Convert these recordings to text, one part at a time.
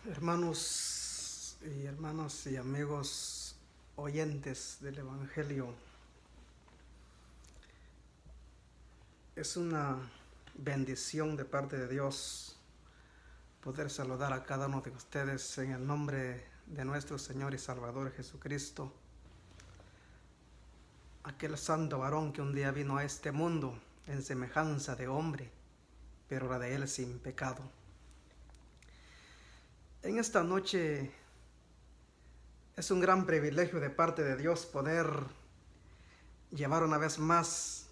Hermanos y hermanas y amigos oyentes del Evangelio, es una bendición de parte de Dios poder saludar a cada uno de ustedes en el nombre de nuestro Señor y Salvador Jesucristo, aquel santo varón que un día vino a este mundo en semejanza de hombre, pero la de él sin pecado. En esta noche es un gran privilegio de parte de Dios poder llevar una vez más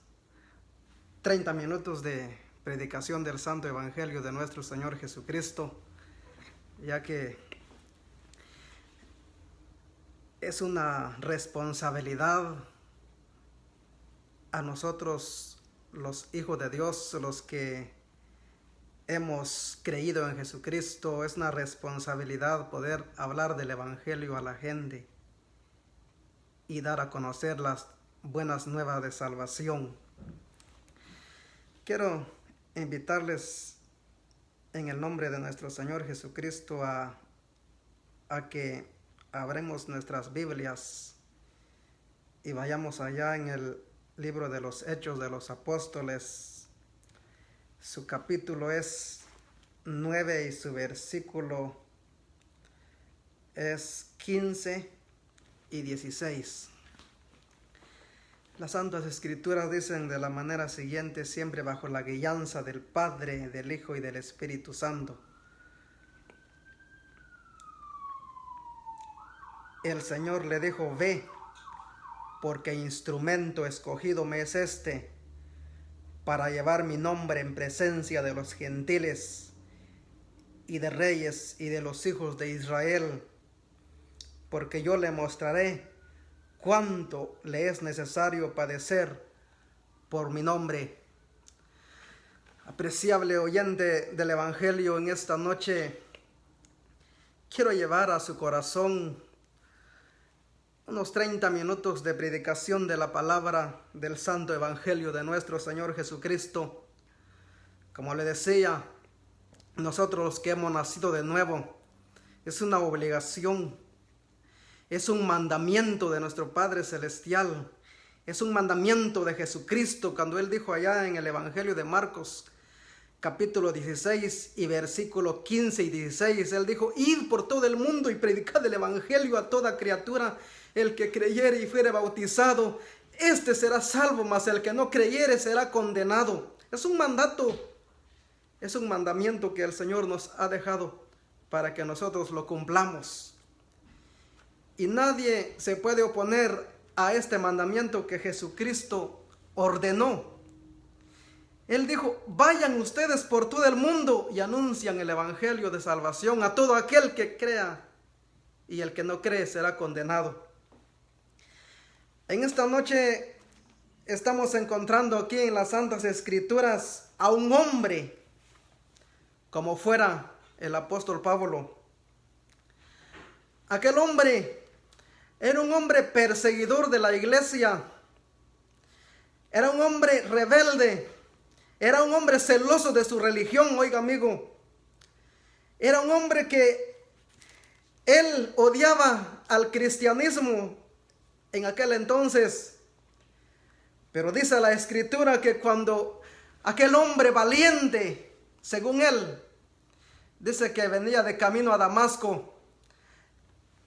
30 minutos de predicación del Santo Evangelio de nuestro Señor Jesucristo, ya que es una responsabilidad a nosotros, los hijos de Dios, los que hemos creído en Jesucristo. Es una responsabilidad poder hablar del Evangelio a la gente y dar a conocer las buenas nuevas de salvación. Quiero invitarles en el nombre de nuestro Señor Jesucristo a que abramos nuestras Biblias y vayamos allá en el libro de los Hechos de los Apóstoles. Su capítulo es 9 y su versículo es 15 y 16. Las Santas Escrituras dicen de la manera siguiente, siempre bajo la guianza del Padre, del Hijo y del Espíritu Santo. El Señor le dijo: ve, porque instrumento escogido me es este, para llevar mi nombre en presencia de los gentiles y de reyes y de los hijos de Israel, porque yo le mostraré cuánto le es necesario padecer por mi nombre. Apreciable oyente del Evangelio, en esta noche quiero llevar a su corazón unos 30 minutos de predicación de la palabra del Santo Evangelio de nuestro Señor Jesucristo. Como le decía, nosotros los que hemos nacido de nuevo, es una obligación, es un mandamiento de nuestro Padre Celestial, es un mandamiento de Jesucristo, cuando Él dijo allá en el Evangelio de Marcos, capítulo 16 y versículo 15 y 16, Él dijo: id por todo el mundo y predicad el Evangelio a toda criatura. El que creyere y fuere bautizado, este será salvo, mas el que no creyere será condenado. Es un mandato, es un mandamiento que el Señor nos ha dejado para que nosotros lo cumplamos. Y nadie se puede oponer a este mandamiento que Jesucristo ordenó. Él dijo: vayan ustedes por todo el mundo y anuncian el Evangelio de salvación a todo aquel que crea, y el que no cree será condenado. En esta noche estamos encontrando aquí en las Santas Escrituras a un hombre, como fuera el apóstol Pablo. Aquel hombre era un hombre perseguidor de la iglesia, era un hombre rebelde, era un hombre celoso de su religión. Oiga, amigo, era un hombre que él odiaba al cristianismo en aquel entonces. Pero dice la Escritura que cuando aquel hombre valiente, según él, dice que venía de camino a Damasco,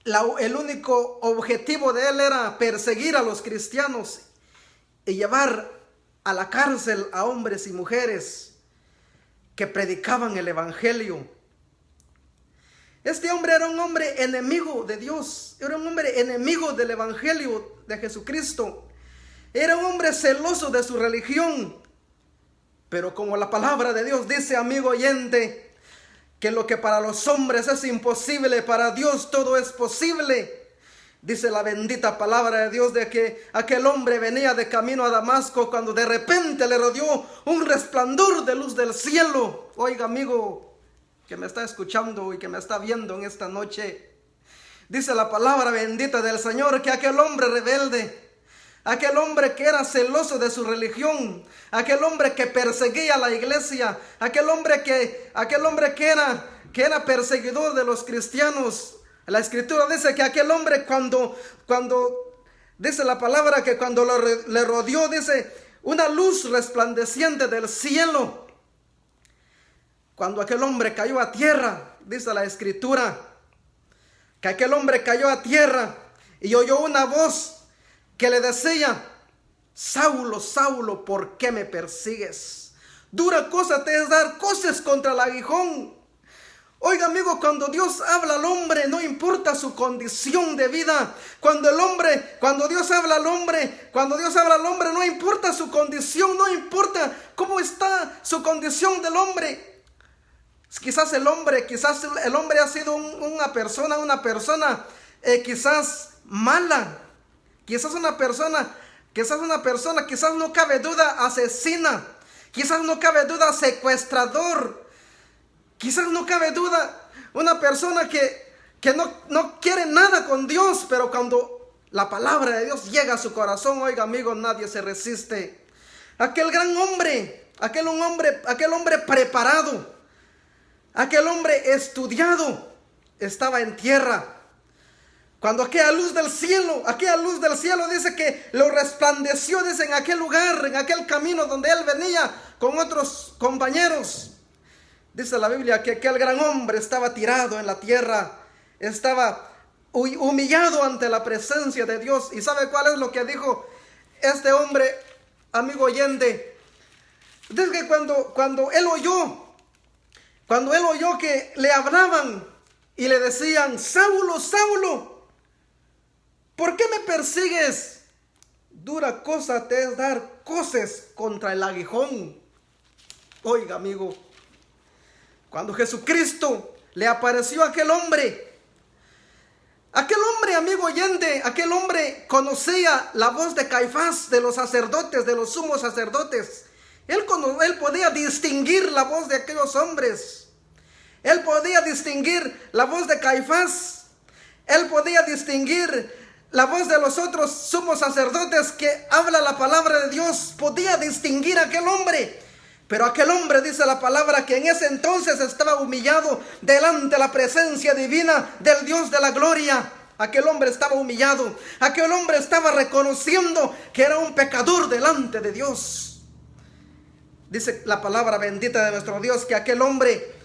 el único objetivo de él era perseguir a los cristianos y llevar a la cárcel a hombres y mujeres que predicaban el Evangelio. Este hombre era un hombre enemigo de Dios, era un hombre enemigo del Evangelio de Jesucristo, era un hombre celoso de su religión. Pero como la palabra de Dios dice, amigo oyente, que lo que para los hombres es imposible, para Dios todo es posible. Dice la bendita palabra de Dios de que aquel hombre venía de camino a Damasco cuando de repente le rodeó un resplandor de luz del cielo. Oiga, amigo que me está escuchando y que me está viendo en esta noche, dice la palabra bendita del Señor que aquel hombre rebelde, aquel hombre que era celoso de su religión, aquel hombre que perseguía a la iglesia, aquel hombre que que era perseguidor de los cristianos. La escritura dice que aquel hombre cuando dice la palabra que cuando le rodeó, dice, una luz resplandeciente del cielo. Cuando aquel hombre cayó a tierra, dice la escritura, que aquel hombre cayó a tierra y oyó una voz que le decía: Saulo, Saulo, ¿por qué me persigues? Dura cosa te es dar coces contra el aguijón. Oiga, amigo, cuando Dios habla al hombre, no importa su condición de vida. Cuando Dios habla al hombre, no importa su condición, no importa cómo está su condición del hombre. Quizás el hombre ha sido una persona quizás mala, quizás no cabe duda asesina, quizás no cabe duda secuestrador, quizás no cabe duda una persona que no quiere nada con Dios, pero cuando la palabra de Dios llega a su corazón, oiga, amigo, nadie se resiste. Aquel gran hombre, aquel hombre preparado, aquel hombre estudiado, estaba en tierra. Cuando aquella luz del cielo dice que lo resplandeció, dice, en aquel lugar, en aquel camino donde él venía con otros compañeros. Dice la Biblia que aquel gran hombre estaba tirado en la tierra, estaba humillado ante la presencia de Dios. ¿Y sabe cuál es lo que dijo este hombre, amigo oyente? Dice que cuando él oyó que le hablaban y le decían: Saulo, Saulo, ¿por qué me persigues? Dura cosa te es dar coces contra el aguijón. Oiga, amigo, cuando Jesucristo le apareció a aquel hombre, amigo oyente, aquel hombre conocía la voz de Caifás, de los sacerdotes, de los sumos sacerdotes. Él podía distinguir la voz de aquellos hombres. Él podía distinguir la voz de Caifás. Él podía distinguir la voz de los otros sumos sacerdotes que habla la palabra de Dios. Podía distinguir a aquel hombre. Pero aquel hombre, dice la palabra, que en ese entonces estaba humillado delante de la presencia divina del Dios de la gloria. Aquel hombre estaba humillado. Aquel hombre estaba reconociendo que era un pecador delante de Dios. Dice la palabra bendita de nuestro Dios que aquel hombre,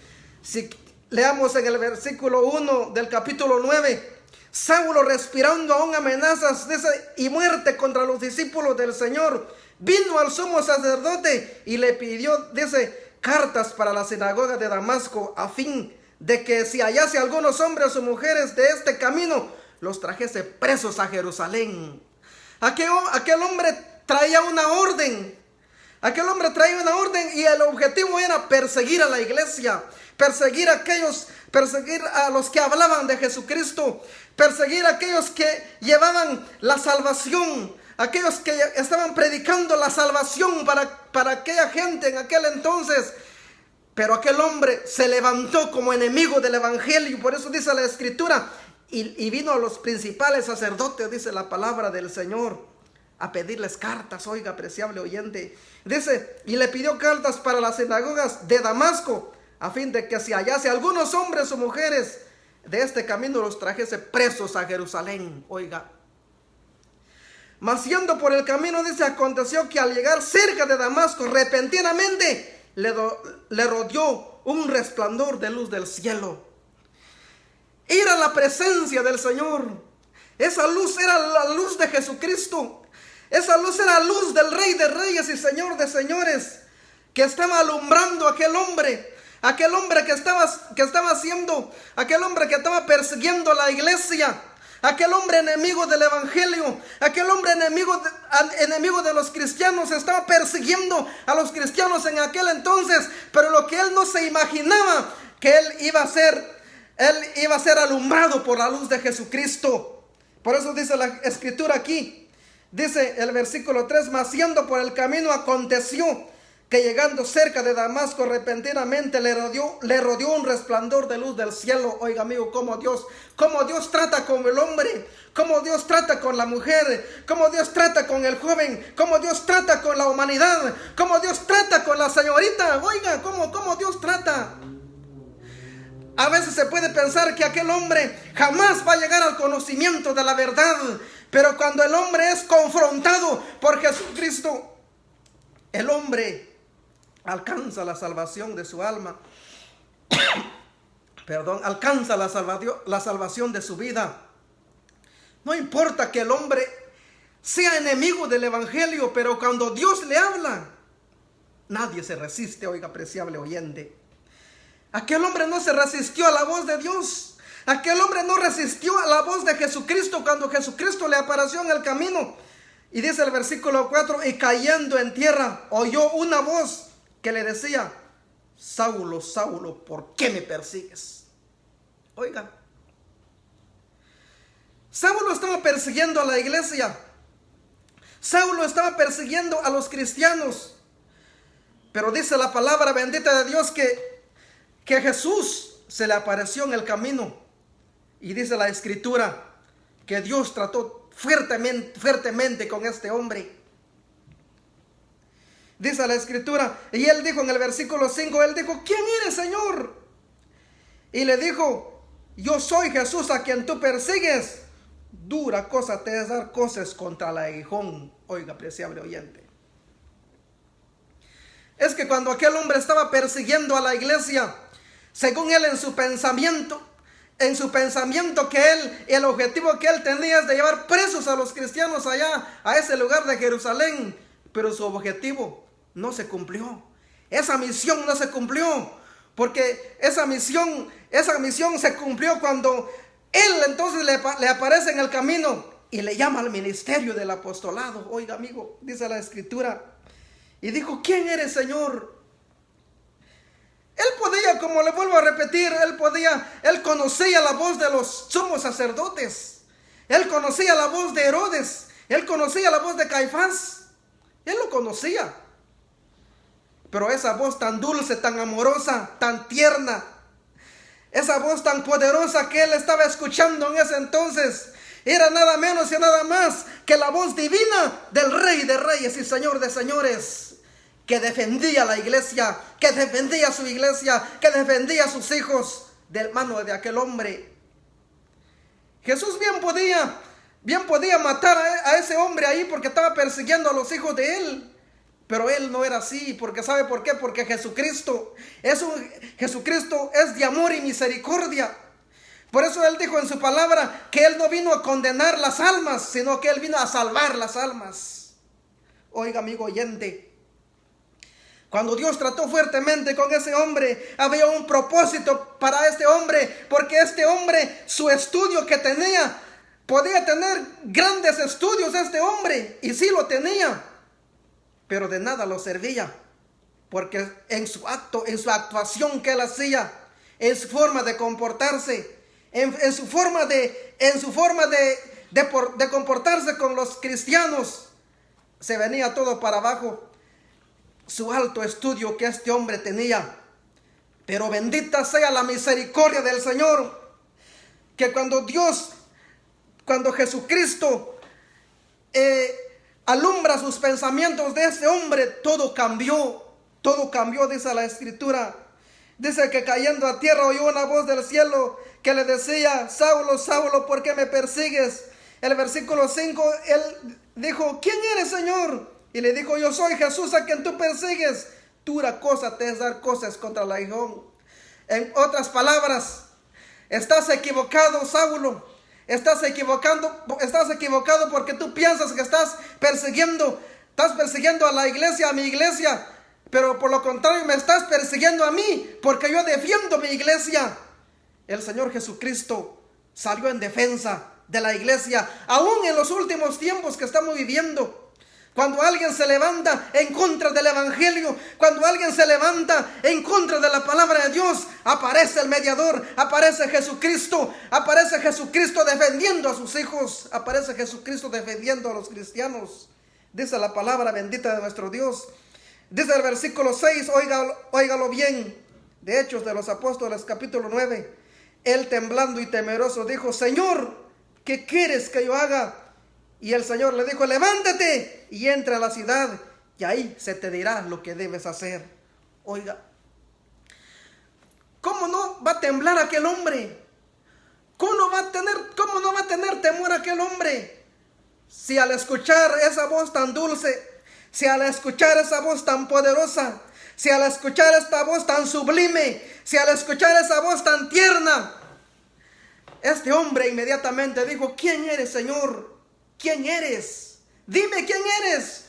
si leamos en el versículo 1 del capítulo 9, Saulo, respirando aún amenazas, dice, y muerte contra los discípulos del Señor, vino al sumo sacerdote y le pidió, dice, cartas para la sinagoga de Damasco, a fin de que si hallase algunos hombres o mujeres de este camino, los trajese presos a Jerusalén. Aquel hombre traía una orden. Y el objetivo era perseguir a la iglesia, perseguir a los que hablaban de Jesucristo, perseguir a aquellos que llevaban la salvación, aquellos que estaban predicando la salvación para aquella gente en aquel entonces. Pero aquel hombre se levantó como enemigo del evangelio, por eso dice la escritura, y vino a los principales sacerdotes, dice la palabra del Señor, a pedirles cartas. Oiga, apreciable oyente, dice, y le pidió cartas para las sinagogas de Damasco, a fin de que si hallase algunos hombres o mujeres de este camino, los trajese presos a Jerusalén. Oiga, mas yendo por el camino, dice, aconteció que al llegar cerca de Damasco, repentinamente le rodeó un resplandor de luz del cielo. Era la presencia del Señor. Esa luz era la luz de Jesucristo. Esa luz era la luz del Rey de Reyes y Señor de Señores, que estaba alumbrando a aquel hombre que estaba persiguiendo la iglesia, aquel hombre enemigo del evangelio, aquel hombre enemigo de los cristianos, estaba persiguiendo a los cristianos en aquel entonces. Pero lo que él no se imaginaba, que él iba a ser alumbrado por la luz de Jesucristo. Por eso dice la escritura aquí, dice el versículo 3, mas yendo por el camino aconteció que llegando cerca de Damasco, repentinamente le rodeó un resplandor de luz del cielo. Oiga, amigo, cómo Dios trata con el hombre, cómo Dios trata con la mujer, cómo Dios trata con el joven, cómo Dios trata con la humanidad, cómo Dios trata con la señorita. Oiga, cómo Dios trata. A veces se puede pensar que aquel hombre jamás va a llegar al conocimiento de la verdad. Pero cuando el hombre es confrontado por Jesucristo, el hombre alcanza la salvación de su alma. Alcanza la salvación de su vida. No importa que el hombre sea enemigo del evangelio, pero cuando Dios le habla, nadie se resiste, oiga, apreciable oyente. Aquel hombre no se resistió a la voz de Dios. Aquel hombre no resistió a la voz de Jesucristo cuando Jesucristo le apareció en el camino. Y dice el versículo 4, y cayendo en tierra, oyó una voz que le decía, Saulo, Saulo, ¿por qué me persigues? Oiga, Saulo estaba persiguiendo a la iglesia. Saulo estaba persiguiendo a los cristianos. Pero dice la palabra bendita de Dios que Jesús se le apareció en el camino. Y dice la escritura que Dios trató fuertemente con este hombre. Dice la escritura, y él dijo en el versículo 5, él dijo, ¿quién eres, Señor? Y le dijo, yo soy Jesús a quien tú persigues. Dura cosa te es dar cosas contra el aguijón. Oiga, apreciable oyente. Es que cuando aquel hombre estaba persiguiendo a la iglesia, según él en su pensamiento que el objetivo que él tenía es de llevar presos a los cristianos allá, a ese lugar de Jerusalén. Pero su objetivo no se cumplió. Esa misión no se cumplió. Porque esa misión se cumplió cuando él entonces le aparece en el camino y le llama al ministerio del apostolado. Oiga, amigo, dice la escritura. Y dijo, ¿quién eres, Señor? Él podía, como le vuelvo a repetir, él conocía la voz de los sumos sacerdotes. Él conocía la voz de Herodes. Él conocía la voz de Caifás. Él lo conocía. Pero esa voz tan dulce, tan amorosa, tan tierna, esa voz tan poderosa que él estaba escuchando en ese entonces, era nada menos y nada más que la voz divina del Rey de Reyes y Señor de Señores, que defendía la iglesia, que defendía su iglesia, que defendía a sus hijos de mano de aquel hombre. Jesús bien podía matar a ese hombre ahí porque estaba persiguiendo a los hijos de él. Pero él no era así, porque ¿sabe por qué? Porque Jesucristo es de amor y misericordia. Por eso él dijo en su palabra que él no vino a condenar las almas, sino que él vino a salvar las almas. Oiga, amigo oyente, cuando Dios trató fuertemente con ese hombre, había un propósito para este hombre, porque este hombre, su estudio que tenía, podía tener grandes estudios este hombre, y sí lo tenía. Pero de nada lo servía, porque en su actuación que él hacía, en su forma de comportarse, en su forma de comportarse con los cristianos, se venía todo para abajo. Su alto estudio que este hombre tenía. Pero bendita sea la misericordia del Señor, que cuando Jesucristo alumbra sus pensamientos de ese hombre, todo cambió, dice la escritura. Dice que cayendo a tierra oyó una voz del cielo que le decía, Saulo, Saulo, ¿por qué me persigues? El versículo 5, él dijo, ¿quién eres, Señor? Y le dijo, yo soy Jesús a quien tú persigues. Dura cosa te es dar cosas contra el aguijón. En otras palabras, estás equivocado, Saulo. Estás equivocado porque tú piensas que estás persiguiendo a la iglesia, a mi iglesia. Pero por lo contrario me estás persiguiendo a mí, porque yo defiendo mi iglesia. El Señor Jesucristo salió en defensa de la iglesia, aún en los últimos tiempos que estamos viviendo. Cuando alguien se levanta en contra del evangelio, cuando alguien se levanta en contra de la palabra de Dios, aparece el mediador, aparece Jesucristo defendiendo a sus hijos, aparece Jesucristo defendiendo a los cristianos. Dice la palabra bendita de nuestro Dios. Dice el versículo 6, óigalo bien, de Hechos de los Apóstoles, capítulo 9. Él temblando y temeroso dijo, Señor, ¿qué quieres que yo haga? Y el Señor le dijo, levántate y entra a la ciudad y ahí se te dirá lo que debes hacer. Oiga, ¿cómo no va a temblar aquel hombre? ¿Cómo no va a tener temor aquel hombre? Si al escuchar esa voz tan dulce, si al escuchar esa voz tan poderosa, si al escuchar esta voz tan sublime, si al escuchar esa voz tan tierna, este hombre inmediatamente dijo: ¿quién eres, Señor? ¿Quién eres? Dime quién eres.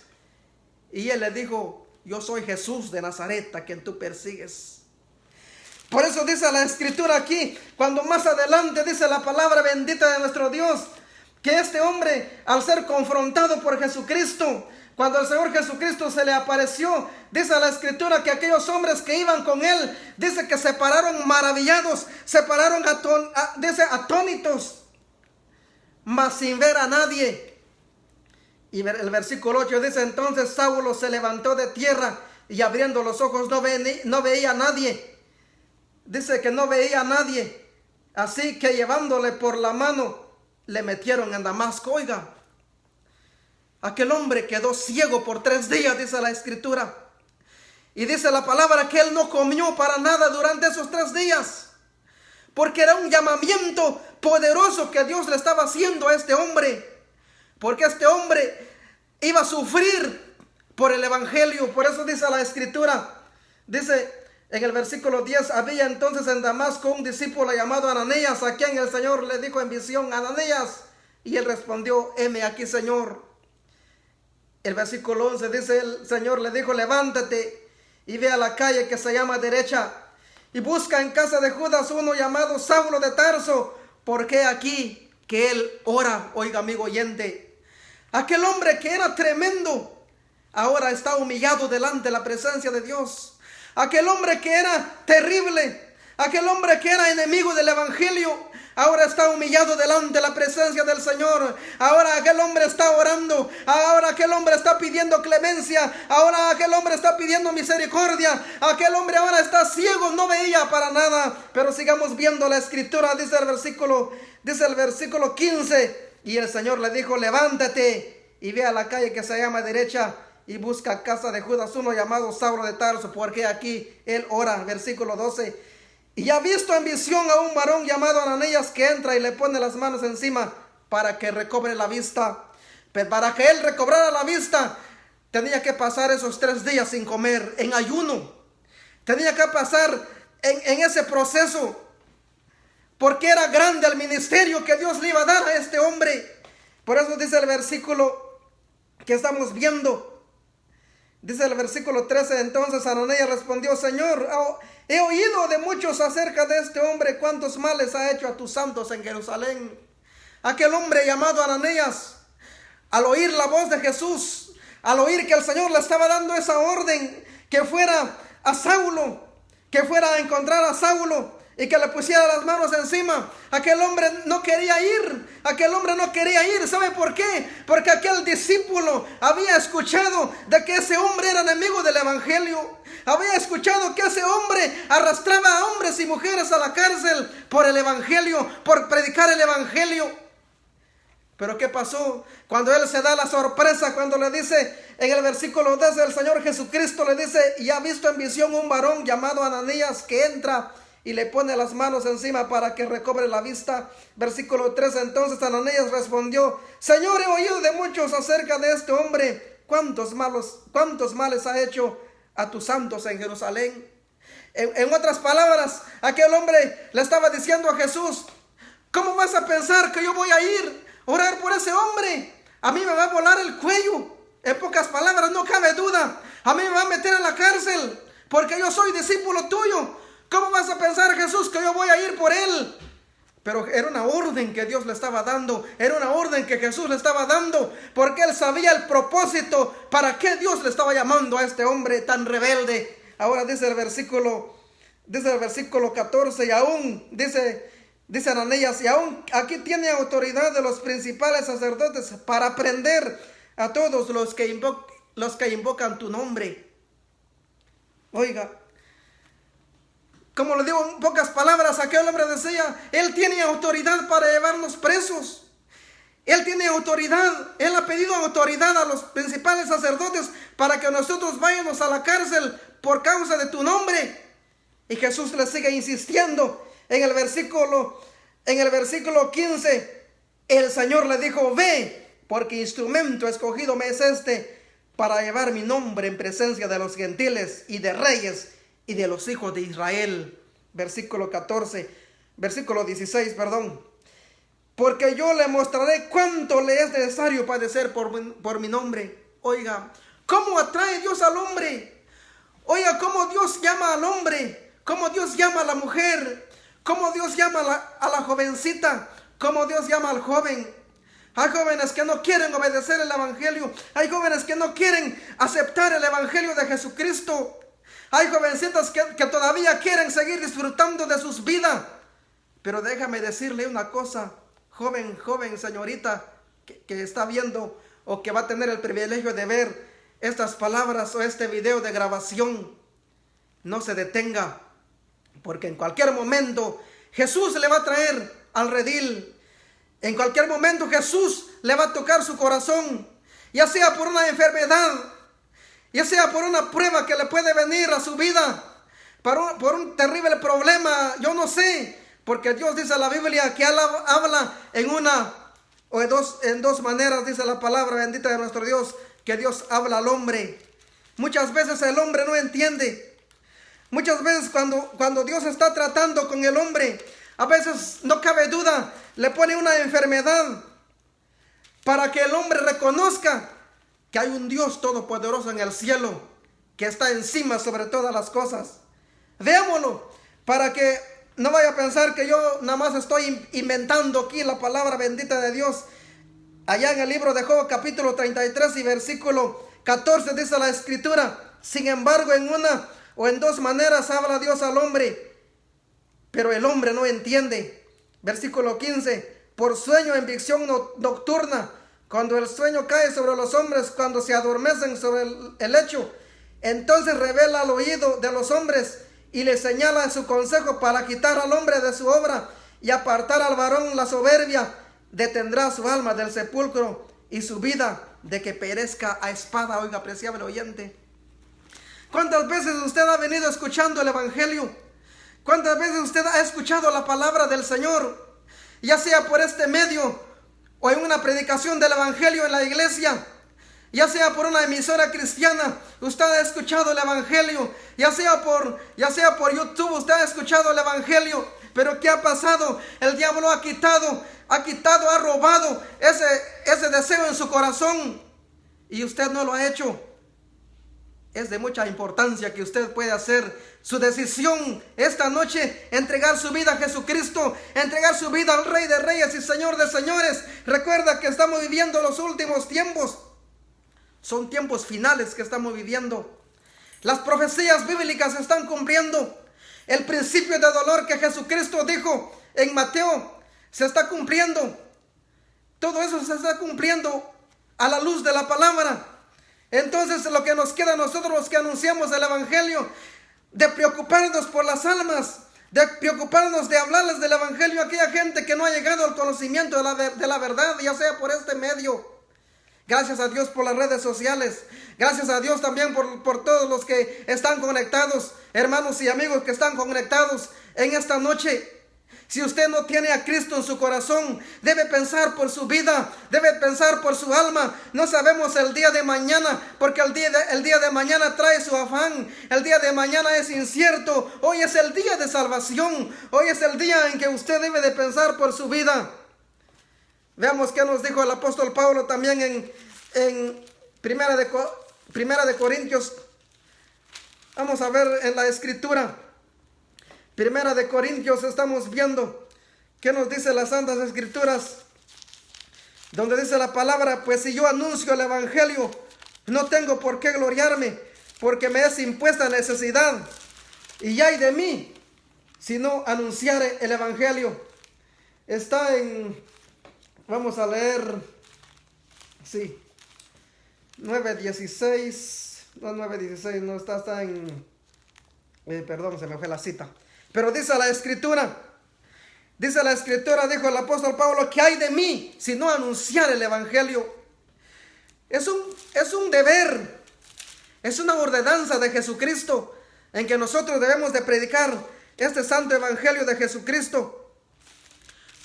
Y él le dijo: yo soy Jesús de Nazaret, a quien tú persigues. Por eso dice la escritura aquí, cuando más adelante dice la palabra bendita de nuestro Dios, que este hombre, al ser confrontado por Jesucristo, cuando el Señor Jesucristo se le apareció, dice la escritura que aquellos hombres que iban con él, dice que se pararon maravillados, se pararon atónitos, mas sin ver a nadie. Y el versículo 8 dice: entonces Saulo se levantó de tierra y abriendo los ojos no veía a nadie. Dice que no veía a nadie. Así que llevándole por la mano, le metieron en Damasco. Oiga, aquel hombre quedó ciego por 3 días, dice la escritura. Y dice la palabra que él no comió para nada durante esos 3 días. Porque era un llamamiento poderoso que Dios le estaba haciendo a este hombre. Porque este hombre iba a sufrir por el evangelio. Por eso dice la escritura, dice en el versículo 10: había entonces en Damasco un discípulo llamado Ananías, a quien el Señor le dijo en visión: Ananías. Y él respondió: heme aquí, Señor. El versículo 11 dice: el Señor le dijo: levántate y ve a la calle que se llama Derecha y busca en casa de Judas uno llamado Saulo de Tarso, porque aquí que él ora. Oiga, amigo oyente, aquel hombre que era tremendo ahora está humillado delante de la presencia de Dios. Aquel hombre que era terrible, aquel hombre que era enemigo del evangelio, ahora está humillado delante de la presencia del Señor. Ahora aquel hombre está orando, ahora aquel hombre está pidiendo clemencia, ahora aquel hombre está pidiendo misericordia. Aquel hombre ahora está ciego, no veía para nada. Pero sigamos viendo la escritura. Dice el versículo 15: y el Señor le dijo: levántate y ve a la calle que se llama Derecha y busca casa de Judas uno llamado Saulo de Tarso, porque aquí él ora. Versículo 12: y ha visto en visión a un varón llamado Ananías que entra y le pone las manos encima para que recobre la vista. Pero para que él recobrara la vista, tenía que pasar esos 3 días sin comer, en ayuno. Tenía que pasar en ese proceso, porque era grande el ministerio que Dios le iba a dar a este hombre. Por eso dice el versículo que estamos viendo. Dice el versículo 13: entonces Ananías respondió: Señor, he oído de muchos acerca de este hombre, cuántos males ha hecho a tus santos en Jerusalén. Aquel hombre llamado Ananías, al oír la voz de Jesús, al oír que el Señor le estaba dando esa orden, que fuera a Saulo, que fuera a encontrar a Saulo y que le pusiera las manos encima, aquel hombre no quería ir. Aquel hombre no quería ir. ¿Sabe por qué? Porque aquel discípulo había escuchado de que ese hombre era enemigo del evangelio. Había escuchado que ese hombre arrastraba a hombres y mujeres a la cárcel por el evangelio, por predicar el evangelio. Pero ¿qué pasó? Cuando él se da la sorpresa, cuando le dice en el versículo 10, el Señor Jesucristo le dice: y ha visto en visión un varón llamado Ananías que entra y le pone las manos encima para que recobre la vista. Versículo 13: entonces Ananías respondió: Señor, he oído de muchos acerca de este hombre, cuántos males ha hecho a tus santos en Jerusalén. En otras palabras, aquel hombre le estaba diciendo a Jesús: ¿cómo vas a pensar que yo voy a ir a orar por ese hombre? A mí me va a volar el cuello. En pocas palabras, no cabe duda, a mí me va a meter a la cárcel porque yo soy discípulo tuyo. ¿Cómo vas a pensar, Jesús, que yo voy a ir por él? Pero era una orden que Dios le estaba dando, era una orden que Jesús le estaba dando, porque él sabía el propósito para qué Dios le estaba llamando a este hombre tan rebelde. Ahora dice el versículo 14: y aún dice Ananías: y aún aquí tiene autoridad de los principales sacerdotes para prender a todos los que invocan tu nombre. Oiga, como le digo en pocas palabras, aquel hombre decía: él tiene autoridad para llevarnos presos. Él tiene autoridad, él ha pedido autoridad a los principales sacerdotes para que nosotros vayamos a la cárcel por causa de tu nombre. Y Jesús le sigue insistiendo en el versículo 15. El Señor le dijo: ve, porque instrumento escogido me es este para llevar mi nombre en presencia de los gentiles y de reyes y de los hijos de Israel. Versículo 16, perdón. Porque yo le mostraré cuánto le es necesario padecer por mi nombre. Oiga, ¿cómo atrae Dios al hombre? Oiga, ¿cómo Dios llama al hombre? ¿Cómo Dios llama a la mujer? ¿Cómo Dios llama a la jovencita? ¿Cómo Dios llama al joven? Hay jóvenes que no quieren obedecer el evangelio. Hay jóvenes que no quieren aceptar el evangelio de Jesucristo. Hay jovencitas que todavía quieren seguir disfrutando de sus vidas. Pero déjame decirle una cosa, joven, señorita, que está viendo o que va a tener el privilegio de ver estas palabras o este video de grabación. No se detenga, porque en cualquier momento Jesús le va a traer al redil. En cualquier momento Jesús le va a tocar su corazón, ya sea por una enfermedad, ya sea por una prueba que le puede venir a su vida, por un terrible problema, yo no sé, porque Dios dice en la Biblia que habla en una o en dos maneras, dice la palabra bendita de nuestro Dios, que Dios habla al hombre. Muchas veces el hombre no entiende. Muchas veces cuando Dios está tratando con el hombre, a veces no cabe duda, le pone una enfermedad para que el hombre reconozca que hay un Dios todopoderoso en el cielo, que está encima sobre todas las cosas. Veámoslo, para que no vaya a pensar que yo nada más estoy inventando aquí la palabra bendita de Dios. Allá en el libro de Job, capítulo 33 y versículo 14, dice la escritura: sin embargo, en una o en dos maneras habla Dios al hombre, pero el hombre no entiende. Versículo 15: por sueño en visión nocturna, cuando el sueño cae sobre los hombres, cuando se adormecen sobre el lecho, entonces revela al oído de los hombres y le señala su consejo para quitar al hombre de su obra y apartar al varón la soberbia. Detendrá su alma del sepulcro y su vida de que perezca a espada. Oiga, apreciable oyente, ¿cuántas veces usted ha venido escuchando el evangelio? ¿Cuántas veces usted ha escuchado la palabra del Señor? Ya sea por este medio o en una predicación del evangelio en la iglesia, ya sea por una emisora cristiana, usted ha escuchado el evangelio, ya sea por YouTube, usted ha escuchado el evangelio. Pero ¿qué ha pasado? El diablo ha robado ese deseo en su corazón y usted no lo ha hecho. Es de mucha importancia que usted pueda hacer su decisión esta noche, entregar su vida a Jesucristo, entregar su vida al Rey de Reyes y Señor de Señores. Recuerda que estamos viviendo los últimos tiempos. Son tiempos finales que estamos viviendo. Las profecías bíblicas se están cumpliendo. El principio de dolor que Jesucristo dijo en Mateo se está cumpliendo. Todo eso se está cumpliendo a la luz de la palabra. Entonces lo que nos queda a nosotros, los que anunciamos el evangelio, de preocuparnos por las almas, de preocuparnos de hablarles del evangelio a aquella gente que no ha llegado al conocimiento de la verdad, ya sea por este medio. Gracias a Dios por las redes sociales. Gracias a Dios también por todos los que están conectados, hermanos y amigos que están conectados en esta noche. Si usted no tiene a Cristo en su corazón, debe pensar por su vida, debe pensar por su alma. No sabemos el día de mañana, porque el día de mañana trae su afán. El día de mañana es incierto. Hoy es el día de salvación. Hoy es el día en que usted debe de pensar por su vida. Veamos qué nos dijo el apóstol Pablo también en Primera de Corintios. Vamos a ver en la escritura. Primera de Corintios, estamos viendo qué nos dice las Santas Escrituras, donde dice la palabra: pues si yo anuncio el evangelio, no tengo por qué gloriarme, porque me es impuesta necesidad, y ay de mí si no anunciare el evangelio. Está en, vamos a leer, sí, 9:16, no 9:16, no está en, perdón, se me fue la cita. Pero dice la escritura, dijo el apóstol Pablo, que hay de mí si no anunciar el evangelio. Es un deber, es una ordenanza de Jesucristo, en que nosotros debemos de predicar este santo evangelio de Jesucristo,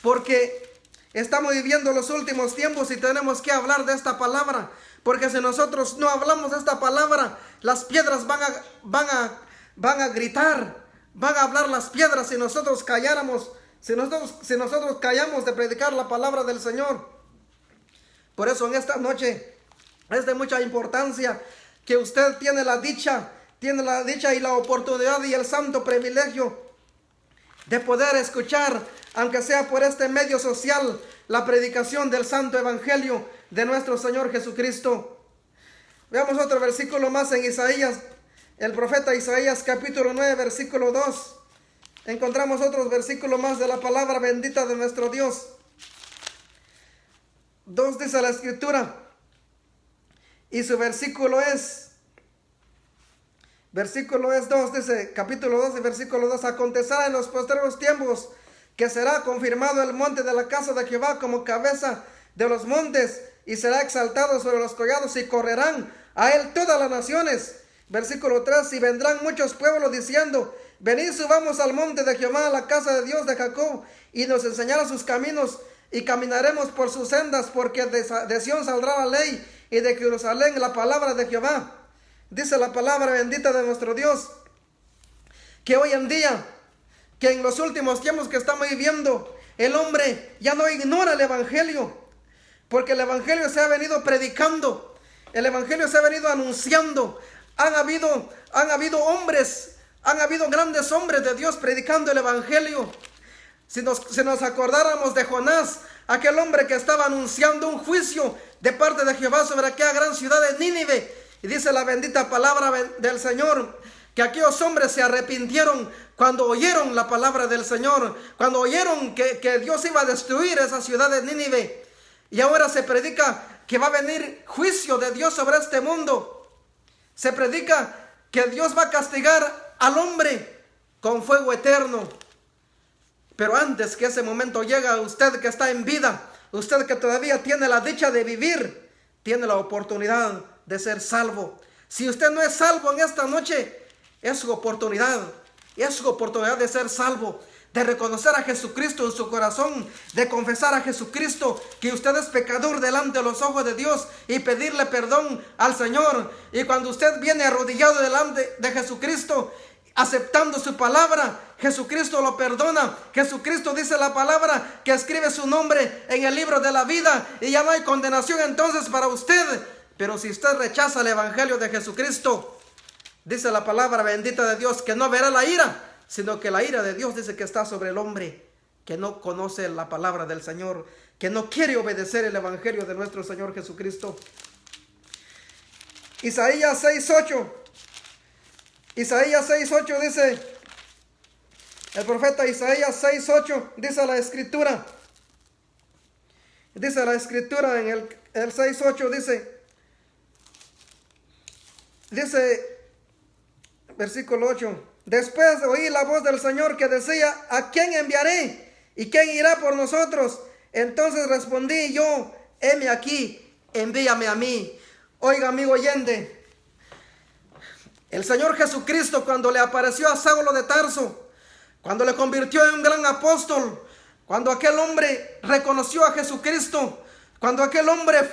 porque estamos viviendo los últimos tiempos y tenemos que hablar de esta palabra, porque si nosotros no hablamos de esta palabra, las piedras van a gritar, van a hablar las piedras si nosotros calláramos, si nosotros callamos de predicar la palabra del Señor. Por eso en esta noche es de mucha importancia que usted tiene la dicha y la oportunidad y el santo privilegio de poder escuchar, aunque sea por este medio social, la predicación del santo evangelio de nuestro Señor Jesucristo. Veamos otro versículo más en Isaías, el profeta Isaías capítulo 9, versículo 2. Encontramos otros versículos más de la palabra bendita de nuestro Dios. 2 dice la escritura, y su versículo es 2, dice, capítulo 2 y versículo 2, acontecerá en los postreros tiempos que será confirmado el monte de la casa de Jehová como cabeza de los montes, y será exaltado sobre los collados, y correrán a él todas las naciones. Versículo 3, y vendrán muchos pueblos diciendo, venid, subamos al monte de Jehová, a la casa de Dios de Jacob, y nos enseñará sus caminos, y caminaremos por sus sendas, porque de Sión saldrá la ley, y de Jerusalén la palabra de Jehová. Dice la palabra bendita de nuestro Dios, que hoy en día, que en los últimos tiempos que estamos viviendo, el hombre ya no ignora el evangelio, porque el evangelio se ha venido predicando, el evangelio se ha venido anunciando. Han habido hombres, han habido grandes hombres de Dios predicando el evangelio. Si nos acordáramos de Jonás, aquel hombre que estaba anunciando un juicio de parte de Jehová sobre aquella gran ciudad de Nínive, y dice la bendita palabra del Señor, que aquellos hombres se arrepintieron cuando oyeron la palabra del Señor, cuando oyeron que Dios iba a destruir esa ciudad de Nínive. Y ahora se predica que va a venir juicio de Dios sobre este mundo. Se predica que Dios va a castigar al hombre con fuego eterno. Pero antes que ese momento llegue, usted que está en vida, usted que todavía tiene la dicha de vivir, tiene la oportunidad de ser salvo. Si usted no es salvo en esta noche, es su oportunidad de ser salvo, de reconocer a Jesucristo en su corazón, de confesar a Jesucristo que usted es pecador delante de los ojos de Dios y pedirle perdón al Señor. Y cuando usted viene arrodillado delante de Jesucristo, aceptando su palabra, Jesucristo lo perdona. Jesucristo dice la palabra que escribe su nombre en el libro de la vida y ya no hay condenación entonces para usted. Pero si usted rechaza el evangelio de Jesucristo, dice la palabra bendita de Dios que no verá la ira, sino que la ira de Dios dice que está sobre el hombre que no conoce la palabra del Señor, que no quiere obedecer el evangelio de nuestro Señor Jesucristo. Isaías 6:8 dice, el profeta Isaías 6:8 dice la escritura en el 6:8 dice versículo 8, después oí la voz del Señor que decía, ¿a quién enviaré? ¿Y quién irá por nosotros? Entonces respondí yo, heme aquí, envíame a mí. Oiga, amigo oyente, el Señor Jesucristo, cuando le apareció a Saulo de Tarso, cuando le convirtió en un gran apóstol, cuando aquel hombre reconoció a Jesucristo, cuando aquel hombre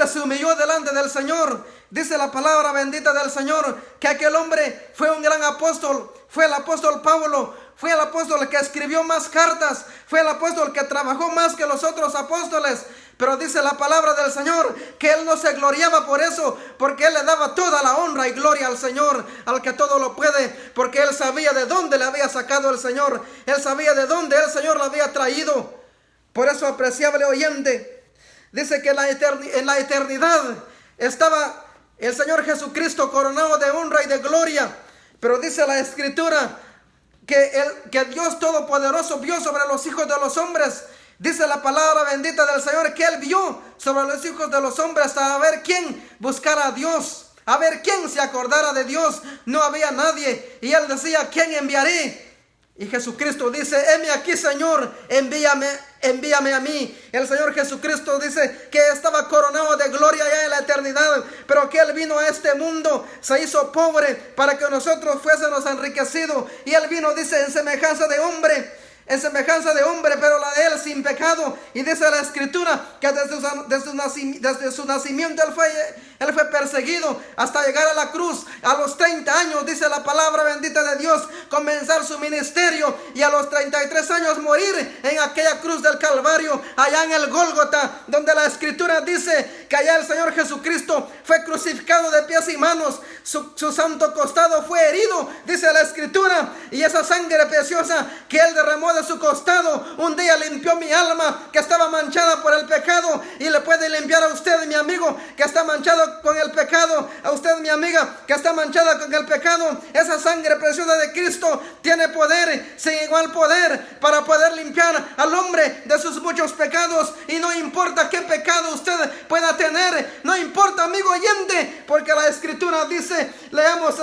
se humilló delante del Señor, dice la palabra bendita del Señor que aquel hombre fue un gran apóstol, fue el apóstol Pablo, fue el apóstol que escribió más cartas, fue el apóstol que trabajó más que los otros apóstoles. Pero dice la palabra del Señor que él no se gloriaba por eso, porque él le daba toda la honra y gloria al Señor, al que todo lo puede, porque él sabía de dónde le había sacado el Señor, él sabía de dónde el Señor le había traído. Por eso, apreciable oyente, dice que en la eternidad estaba el Señor Jesucristo coronado de honra y de gloria. Pero dice la Escritura que Dios Todopoderoso vio sobre los hijos de los hombres. Dice la palabra bendita del Señor que Él vio sobre los hijos de los hombres a ver quién buscara a Dios, a ver quién se acordara de Dios. No había nadie. Y Él decía, ¿quién enviaré? Y Jesucristo dice: heme aquí, Señor, envíame a mí. El Señor Jesucristo dice que estaba coronado de gloria ya en la eternidad, pero que Él vino a este mundo, se hizo pobre para que nosotros fuésemos enriquecidos. Y Él vino, dice, en semejanza de hombre, pero la de Él sin pecado. Y dice la Escritura que desde su nacimiento Él fue perseguido hasta llegar a la cruz. A los 30 años, dice la palabra bendita de Dios, comenzar su ministerio, y a los 33 años morir en aquella cruz del Calvario, allá en el Gólgota, donde la Escritura dice que allá el Señor Jesucristo fue crucificado de pies y manos. Su santo costado fue herido, dice la Escritura, y esa sangre preciosa que Él derramó de su costado un día limpió mi alma, que estaba manchada por el pecado, y le puede limpiar a usted, mi amigo, que está manchado con el pecado, a usted, mi amiga, que está manchada con el pecado. Esa sangre preciosa de Cristo tiene poder, sin igual poder, para poder limpiar al hombre de sus muchos pecados. Y no importa qué pecado usted pueda tener, no importa, amigo oyente, porque la Escritura dice, leamos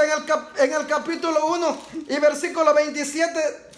en el capítulo 1 y versículo 27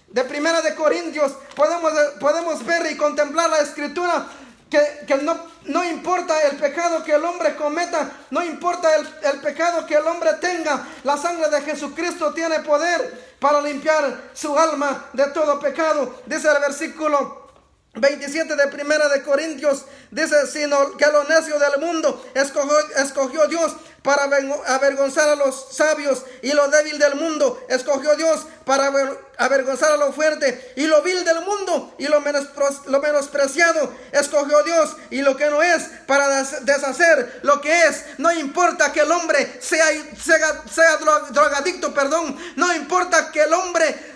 de Primera de Corintios, podemos ver y contemplar la Escritura, que no importa el pecado que el hombre cometa, no importa el pecado que el hombre tenga, la sangre de Jesucristo tiene poder para limpiar su alma de todo pecado. Dice el versículo 27 de Primera de Corintios, dice: sino que lo necio del mundo escogió Dios para avergonzar a los sabios, y lo débil del mundo escogió Dios para avergonzar a lo fuerte, y lo vil del mundo y lo menospreciado escogió Dios, y lo que no es, para deshacer lo que es. No importa que el hombre sea drogadicto, no importa que el hombre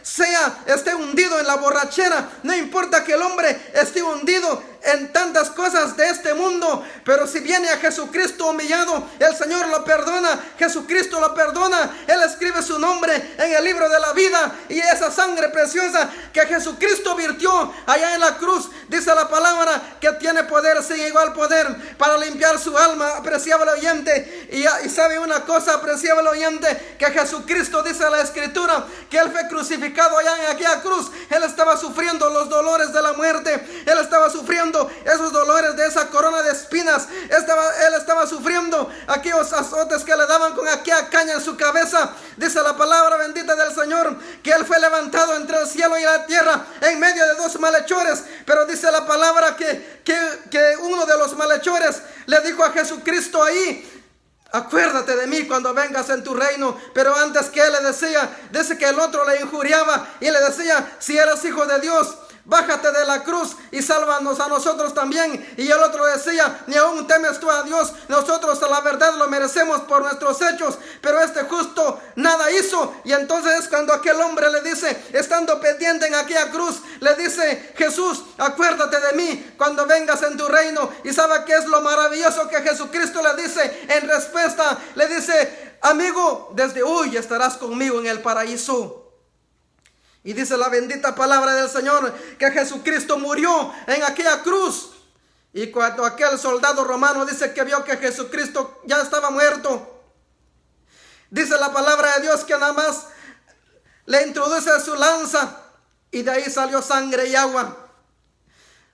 esté hundido en la borrachera, no importa que el hombre esté hundido en tantas cosas de este mundo, pero si viene a Jesucristo humillado, el Señor lo perdona, Jesucristo lo perdona. Él escribe su nombre en el libro de la vida, y esa sangre preciosa que Jesucristo virtió allá en la cruz, dice la palabra que tiene poder, sin igual poder, para limpiar su alma, apreciable oyente. Y sabe una cosa, apreciable oyente, que Jesucristo, dice la Escritura, que Él fue crucificado allá en aquella cruz. Él estaba sufriendo los dolores de la muerte, Él estaba sufriendo esos dolores de esa corona de espinas, Él estaba sufriendo aquellos azotes que le daban con aquella caña en su cabeza. Dice la palabra bendita del Señor que Él fue levantado entre el cielo y la tierra en medio de dos malhechores, pero dice la palabra que uno de los malhechores le dijo a Jesucristo ahí: acuérdate de mí cuando vengas en tu reino. Pero antes que Él le decía, dice que el otro le injuriaba y le decía: si eres hijo de Dios, bájate de la cruz y sálvanos a nosotros también. Y el otro decía: ni aún temes tú a Dios, nosotros a la verdad lo merecemos por nuestros hechos, pero este justo nada hizo. Y entonces es cuando aquel hombre le dice, estando pendiente en aquella cruz, le dice Jesús: acuérdate de mí cuando vengas en tu reino. Y sabe qué es lo maravilloso que Jesucristo le dice en respuesta, le dice: amigo, desde hoy estarás conmigo en el paraíso. Y dice la bendita palabra del Señor que Jesucristo murió en aquella cruz. Y cuando aquel soldado romano dice que vio que Jesucristo ya estaba muerto, dice la palabra de Dios que nada más le introduce su lanza y de ahí salió sangre y agua.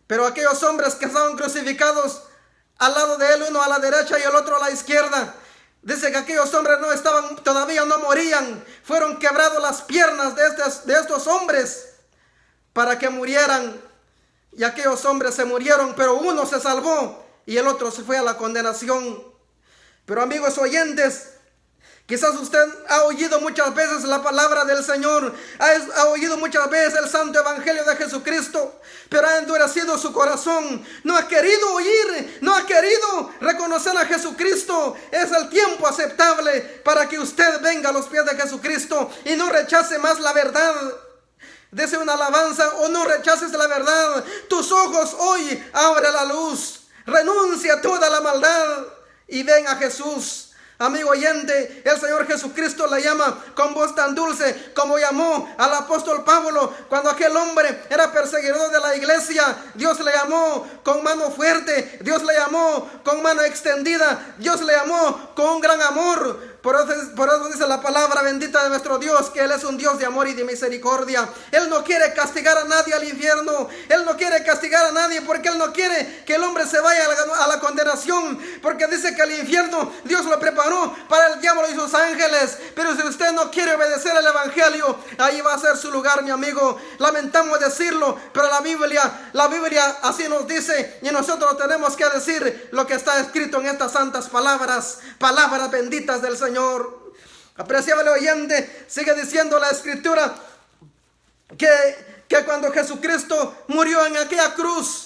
Pero aquellos hombres que estaban crucificados al lado de él, uno a la derecha y el otro a la izquierda, dice que aquellos hombres todavía no morían. Fueron quebradas las piernas de estos hombres para que murieran. Y aquellos hombres se murieron, pero uno se salvó y el otro se fue a la condenación. Pero amigos oyentes, quizás usted ha oído muchas veces la palabra del Señor, ha oído muchas veces el santo evangelio de Jesucristo, pero ha endurecido su corazón, no ha querido oír, no ha querido reconocer a Jesucristo. Es el tiempo aceptable para que usted venga a los pies de Jesucristo y no rechace más la verdad. Dese una alabanza: o no rechaces la verdad. Tus ojos hoy abre la luz, renuncia a toda la maldad y ven a Jesús. Amigo oyente, el Señor Jesucristo le llama con voz tan dulce como llamó al apóstol Pablo cuando aquel hombre era perseguidor de la iglesia. Dios le llamó con mano fuerte, Dios le llamó con mano extendida, Dios le llamó con un gran amor. Por eso dice la palabra bendita de nuestro Dios, que Él es un Dios de amor y de misericordia. Él no quiere castigar a nadie al infierno. Él no quiere castigar a nadie porque Él no quiere que el hombre se vaya a la condenación. Porque dice que el infierno Dios lo preparó para el diablo y sus ángeles. Pero si usted no quiere obedecer el evangelio, ahí va a ser su lugar, mi amigo. Lamentamos decirlo, pero la Biblia así nos dice, y nosotros tenemos que decir lo que está escrito en estas santas palabras benditas del Señor. Apreciable oyente, sigue diciendo la escritura que cuando Jesucristo murió en aquella cruz,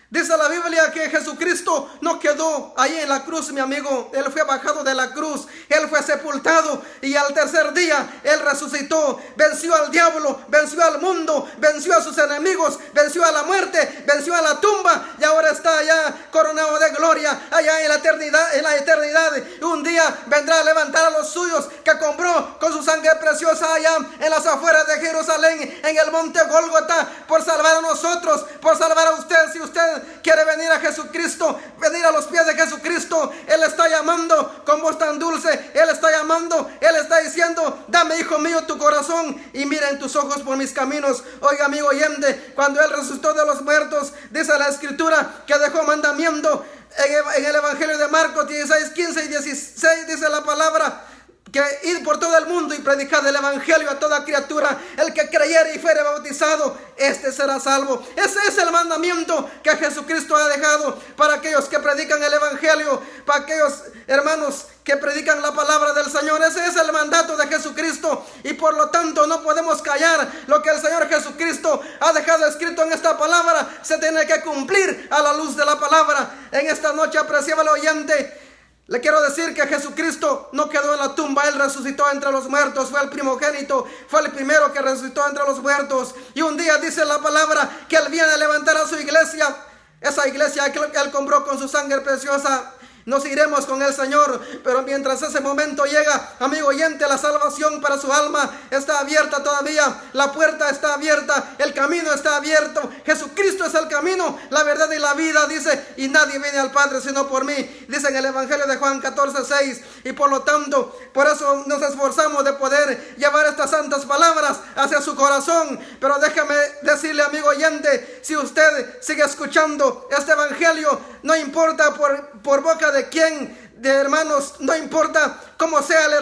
dice la Biblia que Jesucristo no quedó ahí en la cruz, mi amigo. Él fue bajado de la cruz, Él fue sepultado, y al tercer día Él resucitó, venció al diablo, venció al mundo, venció a sus enemigos, venció a la muerte, venció a la tumba, y ahora está allá coronado de gloria, allá en la eternidad. Un día vendrá a levantar a los suyos que compró con su sangre preciosa allá en las afueras de Jerusalén, en el monte Gólgota, por salvar a nosotros, por salvar a usted. Si usted quiere venir a Jesucristo, venir a los pies de Jesucristo, Él está llamando con voz tan dulce. Él está llamando, Él está diciendo: dame, hijo mío, tu corazón y mira en tus ojos por mis caminos. Oiga, amigo oyente, cuando Él resucitó de los muertos, dice la escritura que dejó mandamiento en el evangelio de Marcos 16, 15 y 16, dice la palabra que id por todo el mundo y predicad el evangelio a toda criatura. El que creyere y fuere bautizado, este será salvo. Ese es el mandamiento que Jesucristo ha dejado para aquellos que predican el evangelio, para aquellos hermanos que predican la palabra del Señor. Ese es el mandato de Jesucristo, y por lo tanto no podemos callar lo que el Señor Jesucristo ha dejado escrito en esta palabra. Se tiene que cumplir a la luz de la palabra. En esta noche, apreciable oyente, le quiero decir que Jesucristo no quedó en la tumba. Él resucitó entre los muertos, fue el primogénito, fue el primero que resucitó entre los muertos. Y un día dice la palabra que Él viene a levantar a su iglesia, esa iglesia que Él compró con su sangre preciosa. Nos iremos con el Señor, pero mientras ese momento llega, amigo oyente, la salvación para su alma está abierta todavía. La puerta está abierta, el camino está abierto. Jesucristo es el camino, la verdad y la vida, dice, y nadie viene al Padre sino por mí, dice en el evangelio de Juan 14:6. Y por lo tanto, por eso nos esforzamos de poder llevar estas santas palabras hacia su corazón. Pero déjame decirle, amigo oyente, si usted sigue escuchando este evangelio, no importa por boca de quién, de hermanos, no importa cómo sea el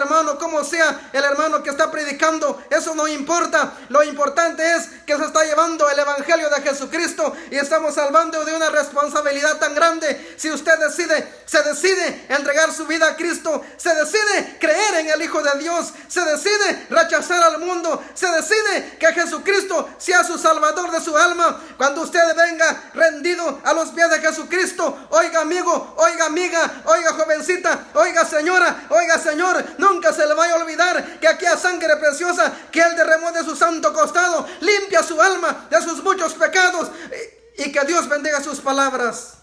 hermano que está predicando, eso no importa. Lo importante es que se está llevando el evangelio de Jesucristo y estamos salvando de una responsabilidad tan grande. Si usted se decide entregar su vida a Cristo, se decide creer en el Hijo de Dios, se decide rechazar al mundo, se decide que Jesucristo sea su salvador de su alma, cuando usted venga rendido a los pies de Jesucristo, oiga amigo, oiga amiga, oiga jovencita, oiga señora, oiga Señor, nunca se le vaya a olvidar que aquella sangre preciosa que Él derramó de su santo costado limpia su alma de sus muchos pecados, y que Dios bendiga sus palabras.